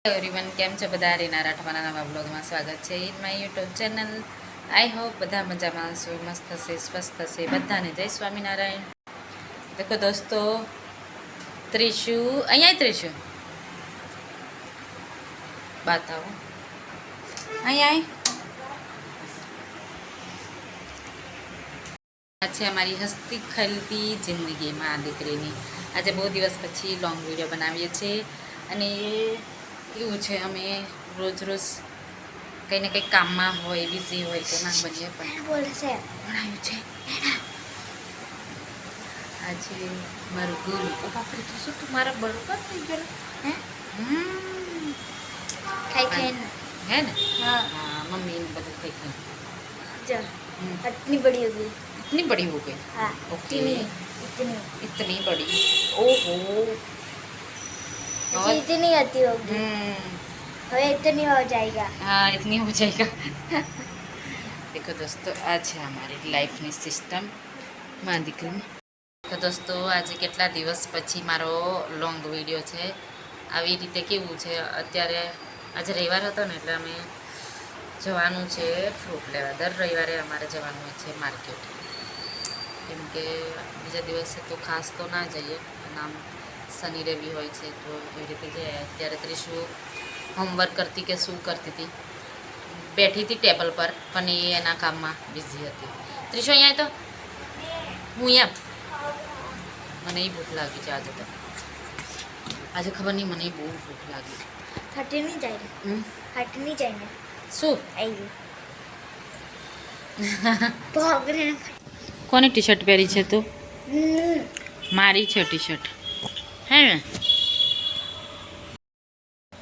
Everyone કેમ છો બધા રીના રાઠવાના નવા બ્લોગમાં સ્વાગત છે in my YouTube channel I hope બધા મજામાં હશો મસ્ત હશે સ્વસ્થ હશે બધાને જય સ્વામિનારાયણ દેખો દોસ્તો ત્રિશુ અહીંયા ત્રિશુ બતાવો અહીંયા આ છે અમારી હસતી ખલતી જિંદગીમાં દીકરીની આજે બહુ દિવસ પછી લોંગ વિડીયો બનાવીએ છીએ અને એવું છે અમે રોજ રોજ કંઈ ને કંઈ કામમાં હોય બિઝી હોય તો ના બનીએ પણ ભણાવ્યું છે આજે મારું ગુરુ ઓ બાપરે તો શું તું મારા બરોબર થઈ ગયો હે ખાઈ ખાઈને है ना हाँ हाँ मम्मी ने बदल खाई खाई जा इतनी बड़ी हो गई इतनी बड़ी हो गई हाँ ओके इतनी इतनी बड़ी ओहो ऐसे इतनी आती होगी હવે इतनी हो जाएगा हाँ इतनी हो जाएगा देखो दोस्तों आज है हमारी लाइफની સિસ્ટમ માં દીકરી તો દોસ્તો આજે કેટલા દિવસ પછી મારો લોંગ વિડીયો છે આવી રીતે કેવું છે અત્યારે આજે રવિવાર હતો ને એટલે અમે જવાનું છે ફ્રૂટ લેવા દર રવિવારે અમારે જવાનું હોય છે માર્કેટ કેમ કે બીજા દિવસે તો ખાસ તો ના જઈએ નામ શનિ રવિ હોય છે તો એવી રીતે જઈએ અત્યારે ત્રિશુ હોમવર્ક કરતી કે શું કરતી હતી બેઠી હતી ટેબલ પર પણ એ એના કામમાં બિઝી હતી ત્રિશુ અહીંયા તો હું અહીંયા મને ભૂખ લાગી છે આજે તો આજે ખબર નહીં મને બહુ ભૂખ લાગી હટી નહીં જાય ને હટી નહીં જાય ને શું આવી ભાગરે કોની ટી શર્ટ પહેરી છે તું મારી છે ટી શર્ટ હે ને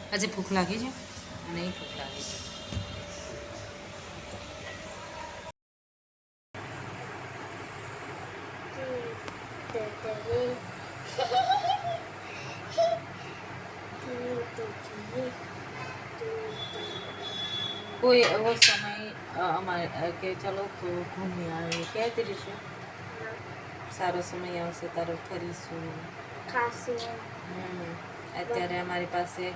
આજે ભૂખ લાગી છે અને એ ભૂખ લાગી છે कोई वो समय हमारे કે ચલો ઘૂમી આવે કહેતી રહીશું સારો સમય આવશે તારો ફરીશું ખાસું અત્યારે અમારી પાસે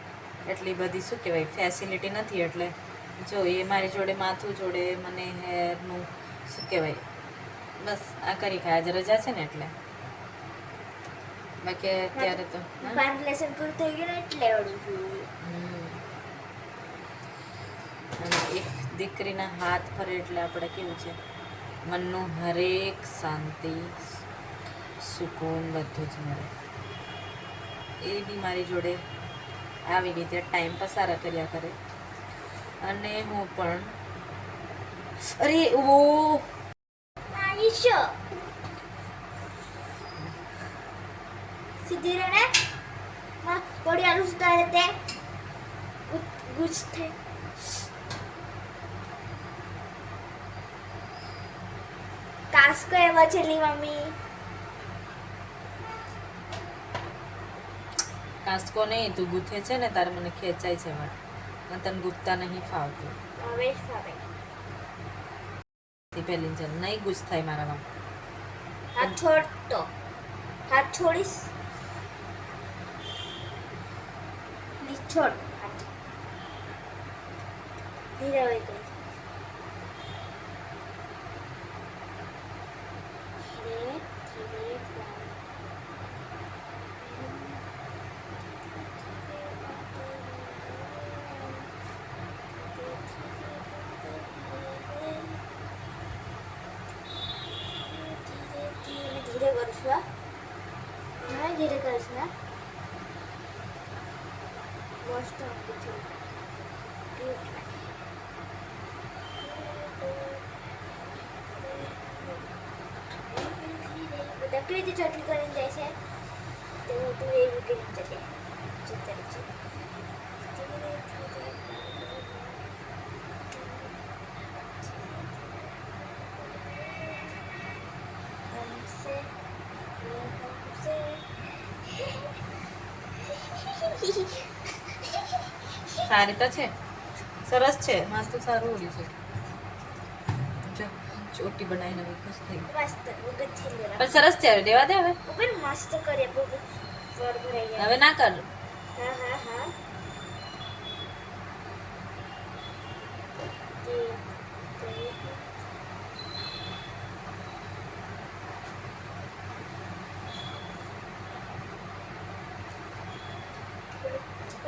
એટલી બધી શું કહેવાય ફેસિલિટી નથી એટલે જો એ મારી જોડે માથું જોડે મને હેરનું શું કહેવાય બસ આ કરી ખાય આજે રજા છે ને એટલે બાકી અત્યારે તો 5 લેસન પૂરું થઈ ગયું ને એટલે આવડું જોઈએ અને એક દીકરીના હાથ ફરે એટલે આપણે કેવું છે મનનું હરેક શાંતિ સુકૂન બધું જ મળે એ બી મારી જોડે આવી રીતે ટાઈમ પસાર કર્યા કરે અને હું પણ અરે ઓ આઈશો સીધી રહે માં પડી આલુ સુધારે તે ગુજ થઈ કાસ્કો એવા છેલી મમ્મી કાસ્કો નહીં તું ગૂંથે છે ને તારે મને ખેંચાય છે મને તને ગૂંથતા નહીં ફાવતું હવે ફાવે પહેલી ચાલ નહીં ગુસ્સ થાય મારામાં હાથ છોડ તો હાથ છોડીશ પ્લીઝ છોડ હાથ ધીરે હોય તો ધીરે ધીરે धीरे करशा हाँ धीरे करशा मस्त બધા કેવી રીતે ચોટલી કરીને જાય છે તો તું એવી કરીને જશે ચિત્તર છે સારી તો છે સરસ છે માસ્તું સારું ઓળ્યું છે જો ચોટી બનાવીને હવે ખુશ થઈ મસ્ત ઉગત છે પણ સરસ છે દેવા દે હવે ઉગત મસ્ત કરે બહુ વર ભરાઈ હવે ના કર હા હા હા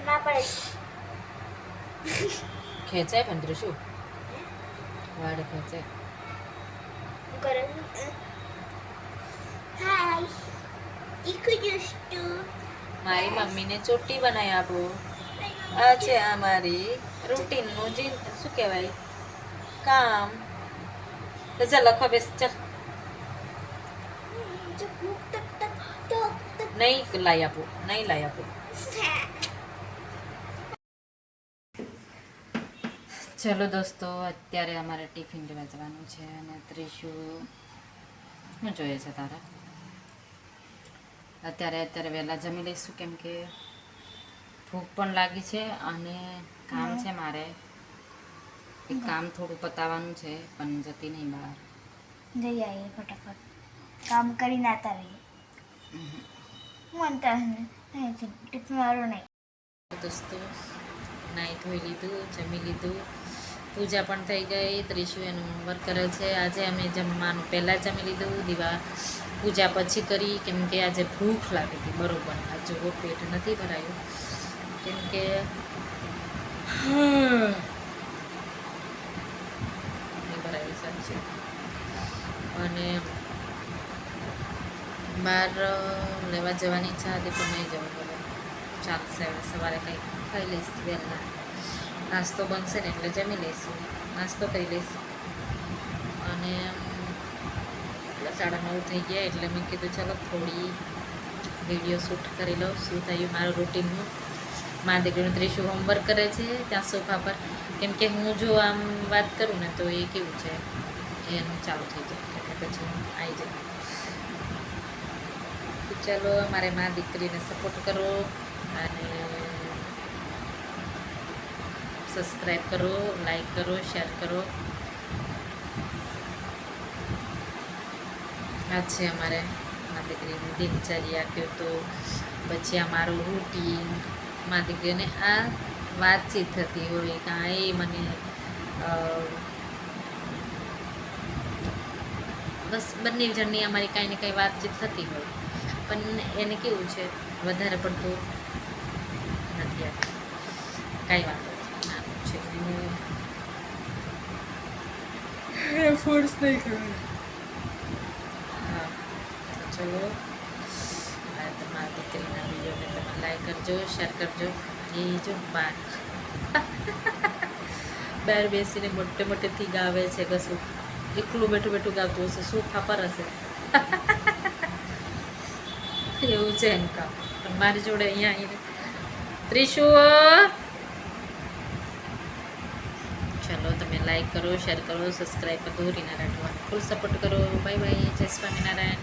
ના પડે ખેંચાય પણ શું વાળ ખેંચાય. કરે હાય ઈકુ જસ્ટુ મારી મમ્મીને ચોટી બનાવી આપો. આ છે અમારી રૂટીનનું જે શું કહેવાય કામ. તો ચાલ લખવા બેસ ચાલ. નહીં લાવી આપો, નહીં લાવી આપો. ચલો દોસ્તો, અત્યારે અમારે ટિફિન લેવા જવાનું છે અને ત્રીસું શું જોઈએ છે તારા? અત્યારે વહેલા જમી લઈશું કેમ કે ભૂખ પણ લાગી છે અને કામ છે મારે. એક કામ થોડું પતાવવાનું છે પણ જતી નહીં બહાર. જઈ આવીએ ફટાફટ કામ કરીને આતા રહીએ. મનતા ટિફિન વાળો નહીં. દોસ્તો નાહી ધોઈ લીધું, જમી લીધું, પૂજા પણ થઈ ગઈ. ત્રીસું એનું હોમવર્ક કરે છે. આજે અમે જમવાનું પહેલાં જમી લીધું, પૂજા પછી કરી કેમ કે આજે ભૂખ લાગી હતી બરોબર. આ જુઓ પેટ નથી ભરાયું કેમ કે ભરાયું સાચું. અને બહાર લેવા જવાની ઈચ્છા હતી પણ નહીં જવું પડે. ચાલશે, હવે સવારે કંઈક ખાઈ લઈશ વહેલા. નાસ્તો બનશે ને એટલે જમી લઈશું, નાસ્તો કરી લઈશું. અને 9:30 થઈ ગયા એટલે મેં કીધું ચાલો થોડી વિડીયો શૂટ કરી લઉં. શું થયું મારું રૂટીનનું. મારા દીકરીનું ત્રીસું હોમવર્ક કરે છે ત્યાં સોફા પર. કેમ કે હું જો આમ વાત કરું ને તો એ કેવું છે એનું ચાલુ થઈ જાય એટલે પછી હું આવી જાય. તો ચાલો મારે મા દીકરીને સપોર્ટ કરો અને સબસ્ક્રાઈબ કરો, લાઈક કરો, શેર કરો. આ છે અમારે મા દીકરીની દિનચર્યા કહ્યું તો. પછી અમારું રૂટીન મા દીકરીને આ વાતચીત થતી હોય કાં એ મને બસ બંને જણની અમારી કાંઈ ને કાંઈ વાતચીત થતી હોય પણ એને કેવું છે વધારે પડતું નથી આપતું. કાંઈ વાંધો નાનું છે એને ફોર્સ નહીં કરવાનું. હા તો ચલો તમારા દીકરીના વિડીયોને તમે લાઈક કરજો, શેર કરજો. એ જો બહાર બેસીને મોટે મોટેથી ગાવે છે કશું. એકલું બેઠું બેઠું ગાતું હશે, સોફા પર હશે એવું છે એમ કામ. પણ મારી જોડે અહીંયા આવીને ત્રીસુ. ચલો તમે લાઈક કરો, શેર કરો, સબસ્ક્રાઈબ કરો. રીના રાઠવા ફૂલ સપોર્ટ કરો. Bye bye. જય સ્વામિનારાયણ.